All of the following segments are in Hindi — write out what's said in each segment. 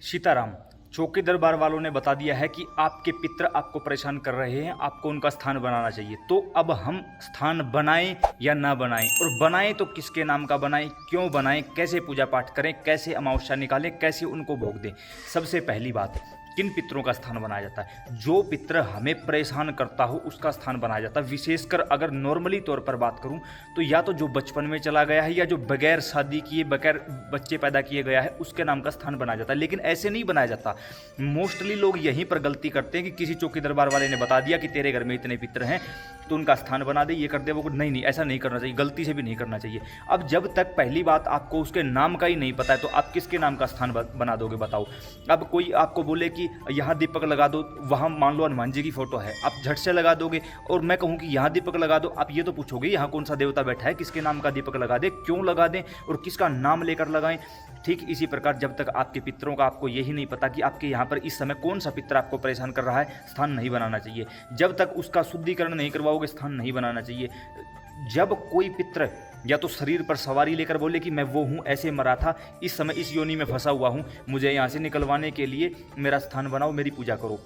सीताराम। चौकी दरबार वालों ने बता दिया है कि आपके पितर आपको परेशान कर रहे हैं, आपको उनका स्थान बनाना चाहिए। तो अब हम स्थान बनाएं या ना बनाएं, और बनाएं तो किसके नाम का बनाएं, क्यों बनाएं, कैसे पूजा पाठ करें, कैसे अमावस्या निकालें, कैसे उनको भोग दें। सबसे पहली बात, किन पितरों का स्थान बनाया जाता है? जो पितर हमें परेशान करता हो उसका स्थान बनाया जाता है। विशेषकर अगर नॉर्मली तौर पर बात करूं तो या तो जो बचपन में चला गया है या जो बगैर शादी किए बगैर बच्चे पैदा किए गया है उसके नाम का स्थान बनाया जाता है। लेकिन ऐसे नहीं बनाया जाता। मोस्टली लोग यहीं पर गलती करते हैं कि किसी चौकी दरबार वाले ने बता दिया कि तेरे घर में इतने पितर हैं तो उनका स्थान बना दे, ये कर दे, वो नहीं, ऐसा नहीं करना चाहिए, गलती से भी नहीं करना चाहिए। अब जब तक पहली बात आपको उसके नाम का ही नहीं पता है तो आप किसके नाम का स्थान बना दोगे बताओ। अब कोई आपको बोले कि यहाँ दीपक लगा दो, वहाँ मान लो हनुमान जी की फोटो है, आप झट से लगा दोगे। और मैं कहूँ कि यहाँ दीपक लगा दो, आप ये तो पूछोगे यहाँ कौन सा देवता बैठा है, किसके नाम का दीपक लगा दे, क्यों लगा दें और किसका नाम लेकर लगाएं। ठीक इसी प्रकार जब तक आपके पितरों का आपको यही नहीं पता कि आपके यहाँ पर इस समय कौन सा पितर आपको परेशान कर रहा है, स्थान नहीं बनाना चाहिए। जब तक उसका शुद्धिकरण नहीं करवाओगे स्थान नहीं बनाना चाहिए। जब कोई पितर या तो शरीर पर सवारी लेकर बोले कि मैं वो हूँ, ऐसे मरा था, इस समय इस योनि में फंसा हुआ हूँ, मुझे यहाँ से निकलवाने के लिए मेरा स्थान बनाओ, मेरी पूजा करो,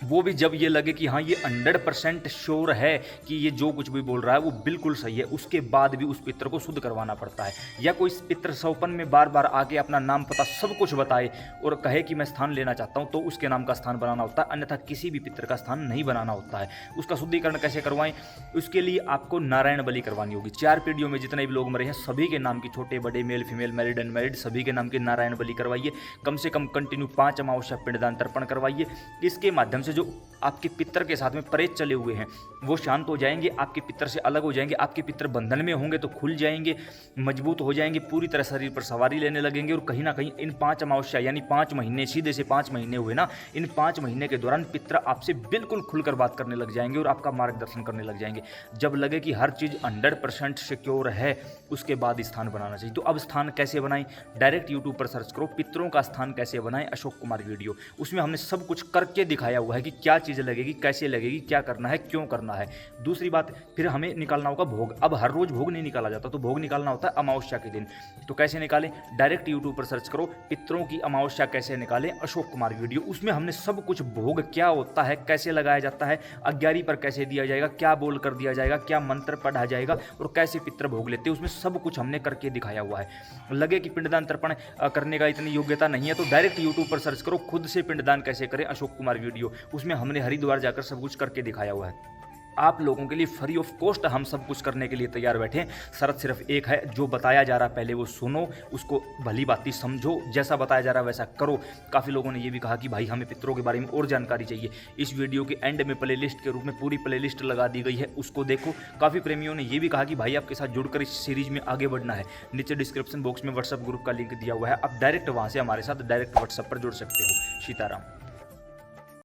वो भी जब ये लगे कि हाँ ये 100% श्योर है कि ये जो कुछ भी बोल रहा है वो बिल्कुल सही है, उसके बाद भी उस पितर को शुद्ध करवाना पड़ता है। या कोई पितर सौपन में बार बार आके अपना नाम पता सब कुछ बताए और कहे कि मैं स्थान लेना चाहता हूँ तो उसके नाम का स्थान बनाना होता है, अन्यथा किसी भी पितर का स्थान नहीं बनाना होता है। उसका शुद्धिकरण कैसे करवाएं? उसके लिए आपको नारायण बलि करवानी होगी। 4 पीढ़ियों में जितने भी लोग मरे हैं सभी के नाम की, छोटे बड़े, मेल फीमेल, मैरिड अनमैरिड, सभी के नाम की नारायण बलि करवाइए। कम से कम कंटिन्यू 5 अमावस्या पिंडदान तर्पण करवाइए। इसके माध्यम से जो आपके पितर के साथ में प्रेत चले हुए हैं वो शांत हो जाएंगे, आपके पितर से अलग हो जाएंगे, आपके पितर बंधन में होंगे तो खुल जाएंगे, मजबूत हो जाएंगे, पूरी तरह शरीर पर सवारी लेने लगेंगे। और कहीं ना कहीं इन 5 अमावस्या यानी 5 महीने, सीधे से 5 महीने हुए ना, इन 5 महीने के दौरान पितर आपसे बिल्कुल खुलकर बात करने लग जाएंगे और आपका मार्गदर्शन करने लग जाएंगे। जब लगे कि हर चीज़ 100% सिक्योर है उसके बाद स्थान बनाना चाहिए। तो अब स्थान कैसे बनाएं? डायरेक्ट यूट्यूब पर सर्च करो पितरों का स्थान कैसे बनाएं, अशोक कुमार वीडियो। उसमें हमने सब कुछ करके दिखाया हुआ है कि क्या चीज़ लगेगी, कैसे लगेगी, क्या करना है, क्यों करना है। दूसरी बात, फिर हमें निकालना होगा भोग। अब हर रोज भोग नहीं निकाला जाता, तो भोग निकालना होता है अमावस्या के दिन। तो कैसे निकालें? डायरेक्ट यूट्यूब पर सर्च करो पितरों की अमावस्या कैसे निकालें, अशोक कुमार वीडियो। उसमें हमने सब कुछ, भोग क्या होता है, कैसे लगाया जाता है, अग्यारी पर कैसे दिया जाएगा, क्या बोल कर दिया जाएगा, क्या मंत्र पढ़ा जाएगा और कैसे पितर भोग लेते हैं, उसमें सब कुछ हमने करके दिखाया हुआ है। लगे कि पिंडदान तर्पण करने का इतनी योग्यता नहीं है तो डायरेक्ट यूट्यूब पर सर्च करो खुद से पिंडदान कैसे करें, अशोक कुमार वीडियो। उसमें हमने हरिद्वार जाकर सब कुछ करके दिखाया हुआ है। आप लोगों के लिए फ्री ऑफ कॉस्ट हम सब कुछ करने के लिए तैयार बैठे हैं। शर्त सिर्फ एक है, जो बताया जा रहा है पहले वो सुनो, उसको भली बाती समझो, जैसा बताया जा रहा है वैसा करो। काफ़ी लोगों ने ये भी कहा कि भाई हमें पितरों के बारे में और जानकारी चाहिए। इस वीडियो के एंड में प्लेलिस्ट के रूप में पूरी प्लेलिस्ट लगा दी गई है, उसको देखो। काफ़ी प्रेमियों ने ये भी कहा कि भाई आपके साथ जुड़कर इस सीरीज में आगे बढ़ना है। नीचे डिस्क्रिप्शन बॉक्स में व्हाट्सएप ग्रुप का लिंक दिया हुआ है, आप डायरेक्ट वहाँ से हमारे साथ डायरेक्ट व्हाट्सएप पर जुड़ सकते हो। सीताराम।